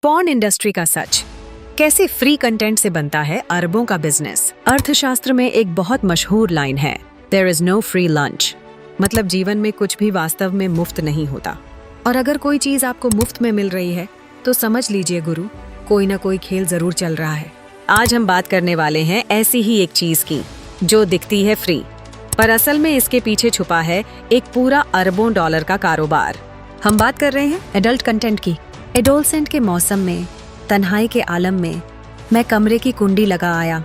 Porn industry का सच, कैसे free content से बनता है अरबों का बिजनेस। अर्थशास्त्र में एक बहुत मशहूर लाइन है, there is no free lunch. मतलब जीवन में कुछ भी वास्तव में मुफ्त नहीं होता, और अगर कोई चीज आपको मुफ्त में मिल रही है तो समझ लीजिए गुरु, कोई ना कोई खेल जरूर चल रहा है। आज हम बात करने वाले हैं ऐसी ही एक चीज की जो दिखती है फ्री, पर असल में इसके पीछे छुपा है एक पूरा अरबों डॉलर का कारोबार। हम बात कर रहे हैं एडल्ट कंटेंट की। एडोलसेंट के मौसम में, तन्हाई के आलम में मैं कमरे की कुंडी लगा आया,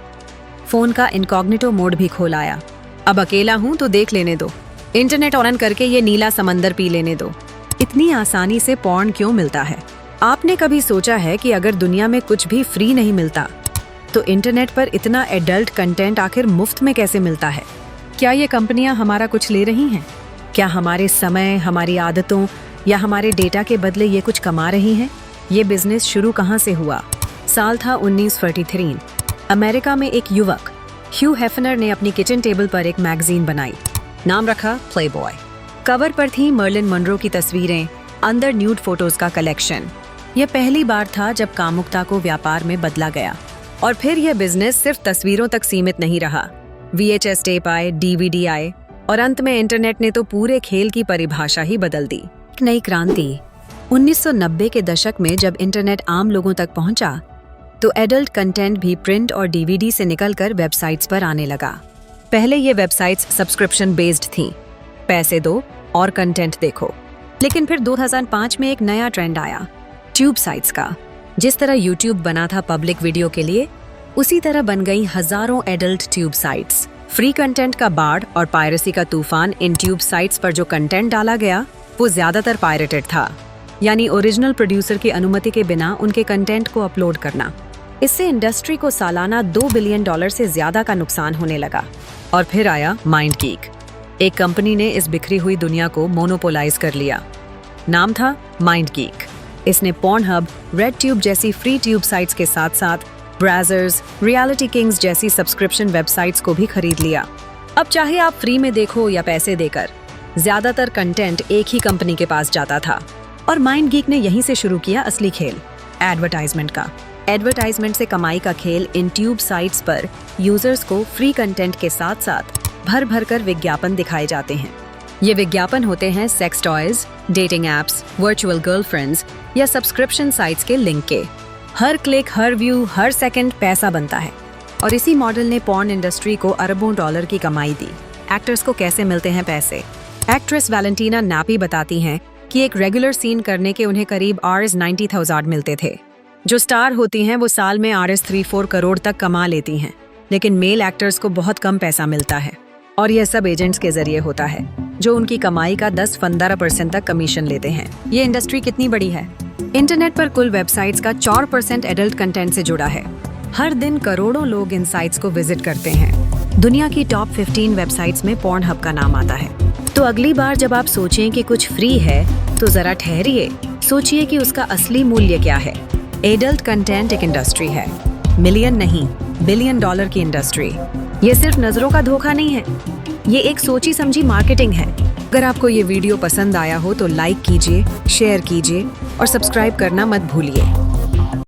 फोन का इनकॉग्निटो मोड भी खोल आया। अब अकेला हूं तो देख लेने दो, इंटरनेट ऑन करके ये नीला समंदर पी लेने दो। इतनी आसानी से पॉर्न क्यों मिलता है? आपने कभी सोचा है कि अगर दुनिया में कुछ भी फ्री नहीं मिलता तो इंटरनेट पर इतना एडल्ट कंटेंट आखिर मुफ्त में कैसे मिलता है? क्या ये कंपनियां हमारा कुछ ले रही हैं? क्या हमारे समय, हमारी आदतों या हमारे डेटा के बदले ये कुछ कमा रही हैं? ये बिजनेस शुरू कहाँ से हुआ? साल था 1943। अमेरिका में एक युवक ह्यू हेफनर ने अपनी किचन टेबल पर एक मैगजीन बनाई, नाम रखा प्लेबॉय। कवर पर थी मर्लिन मनरो की तस्वीरें, अंदर न्यूड फोटोज का कलेक्शन। यह पहली बार था जब कामुकता को व्यापार में बदला गया। और फिर यह बिजनेस सिर्फ तस्वीरों तक सीमित नहीं रहा। VHS टेप आए, DVD आए, और अंत में इंटरनेट ने तो पूरे खेल की परिभाषा ही बदल दी। एक नई क्रांति। 1990 के दशक में जब इंटरनेट आम लोगों तक पहुंचा तो एडल्ट कंटेंट भी प्रिंट और DVD से निकलकर वेबसाइट्स पर आने लगा। पहले ये वेबसाइट्स सब्सक्रिप्शन बेस्ड थीं, पैसे दो और कंटेंट देखो। लेकिन फिर 2005 में एक नया ट्रेंड आया, ट्यूब साइट्स का। जिस तरह यूट्यूब बना था पब्लिक वीडियो के लिए, उसी तरह बन गई हजारों adult tube sites. Free content का बाढ़ और पायरेसी का तूफान। इन ट्यूब साइट्स पर जो कंटेंट डाला गया वो ज्यादातर पायरेटेड था, यानी ओरिजिनल प्रोड्यूसर की अनुमति के बिना उनके कंटेंट को अपलोड करना। इससे इंडस्ट्री को सालाना $2 बिलियन से ज्यादा का नुकसान होने लगा। और फिर आया माइंडगीक। एक कंपनी ने इस बिखरी हुई दुनिया को मोनोपोलाइज कर लिया। नाम था माइंडगीक। इसने पॉर्नहब, रेड ट्यूब जैसी फ्री ट्यूब साइट्स के साथ साथ ब्राउज़र्स, रियलिटी किंग्स जैसी सब्सक्रिप्शन वेबसाइट्स को भी खरीद लिया। अब चाहे आप फ्री में देखो या पैसे देकर, ज्यादातर कंटेंट एक ही कंपनी के पास जाता था। और माइंडगीक ने यहीं से शुरू किया असली खेल, एडवर्टाइजमेंट का। एडवर्टाइजमेंट से कमाई का खेल। इन ट्यूब साइट्स पर यूजर्स को फ्री कंटेंट के साथ साथ भर भर कर विज्ञापन दिखाए जाते हैं। ये विज्ञापन होते हैं sex toys, dating apps, virtual girlfriends या सब्सक्रिप्शन साइट्स के लिंक के। हर क्लिक, हर व्यू, हर सेकंड पैसा बनता है। और इसी मॉडल ने पॉर्न इंडस्ट्री को अरबों डॉलर की कमाई दी। एक्टर्स को कैसे मिलते हैं पैसे? एक्ट्रेस वैलेंटीना नापी बताती हैं कि एक रेगुलर सीन करने के उन्हें करीब $90,000 मिलते थे। जो स्टार होती हैं वो साल में $3-4 करोड़ तक कमा लेती हैं, लेकिन मेल एक्टर्स को बहुत कम पैसा मिलता है। और यह सब एजेंट्स के जरिए होता है, जो उनकी कमाई का 10-15% तक कमीशन लेते हैं। ये इंडस्ट्री कितनी बड़ी है? इंटरनेट पर कुल वेबसाइट्स का 4% एडल्ट कंटेंट से जुड़ा है। हर दिन करोड़ों लोग इन साइट्स को विजिट करते हैं। दुनिया की टॉप 15 वेबसाइट्स में पॉर्नहब का नाम आता है। तो अगली बार जब आप सोचें कि कुछ फ्री है तो जरा ठहरिए, सोचिए कि उसका असली मूल्य क्या है। एडल्ट कंटेंट एक इंडस्ट्री है, मिलियन नहीं $बिलियन की इंडस्ट्री। ये सिर्फ नजरों का धोखा नहीं है, ये एक सोची समझी मार्केटिंग है। अगर आपको ये वीडियो पसंद आया हो तो लाइक कीजिए, शेयर कीजिए और सब्सक्राइब करना मत भूलिए।